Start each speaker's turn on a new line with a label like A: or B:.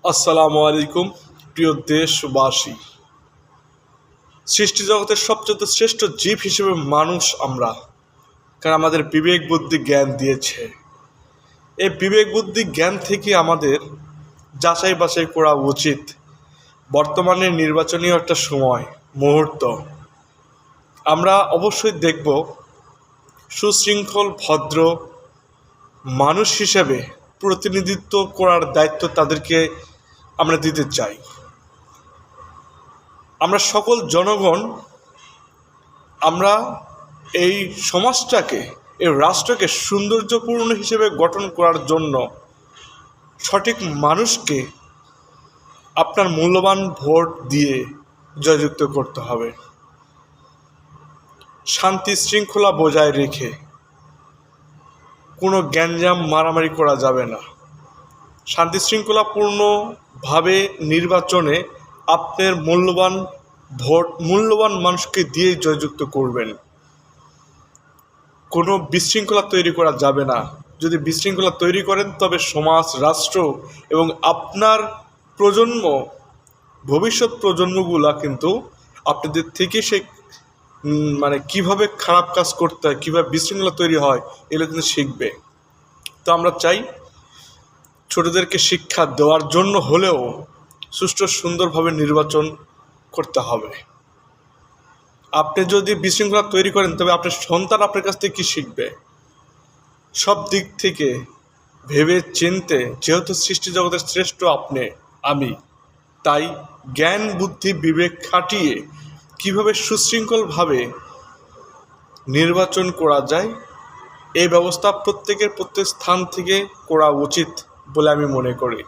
A: আসসালামু আলাইকুম প্রিয় দেশবাসী। সৃষ্টি জগতের সবচেয়ে শ্রেষ্ঠ জীব হিসেবে মানুষ আমরা, কারণ আমাদের বিবেক বুদ্ধি জ্ঞান দিয়েছে। এই বিবেক বুদ্ধি জ্ঞান থেকে আমাদের যাচাই বাছাই করা উচিত। বর্তমানে নির্বাচনীয় একটা সময় মুহূর্ত, আমরা অবশ্যই দেখব সুশৃঙ্খল ভদ্র মানুষ হিসেবে প্রতিনিধিত্ব করার দায়িত্ব তাদেরকে আমরা দিতে চাই। আমরা সকল জনগণ আমরা এই সমাজটাকে, এই রাষ্ট্রকে সৌন্দর্যপূর্ণ হিসেবে গঠন করার জন্য সঠিক মানুষকে আপনার মূল্যবান ভোট দিয়ে জয়যুক্ত করতে হবে। শান্তি শৃঙ্খলা বজায় রেখে কোনো গ্যাঞ্জাম মারামারি করা যাবে না। শান্তি শৃঙ্খলাপূর্ণভাবে নির্বাচনে আপনার মূল্যবান ভোট মূল্যবান মানুষকে দিয়ে জয়যুক্ত করবেন। কোনো বিশৃঙ্খলা তৈরি করা যাবে না। যদি বিশৃঙ্খলা তৈরি করেন তবে সমাজ, রাষ্ট্র এবং আপনার প্রজন্ম, ভবিষ্যৎ প্রজন্মগুলা কিন্তু আপনাদের থেকে সে কীভাবে খারাপ কাজ করতে হয়, কীভাবে বিশৃঙ্খলা তৈরি হয়, এগুলো কিন্তু শিখবে। তো আমরা চাই ছোটদেরকে শিক্ষা দেওয়ার জন্য হলেও সুষ্ঠু সুন্দরভাবে নির্বাচন করতে হবে। আপনি যদি বিশৃঙ্খলা তৈরি করেন তবে আপনার সন্তান আপনার কাছ থেকে কী শিখবে? সব দিক থেকে ভেবে চিনতে, যেহেতু সৃষ্টি জগতের শ্রেষ্ঠ আপনি আমি, তাই জ্ঞান বুদ্ধি বিবেক খাটিয়ে কীভাবে সুশৃঙ্খলভাবে নির্বাচন করা যায় এই ব্যবস্থা প্রত্যেক স্থান থেকে করা উচিত বলে আমি মনে করি।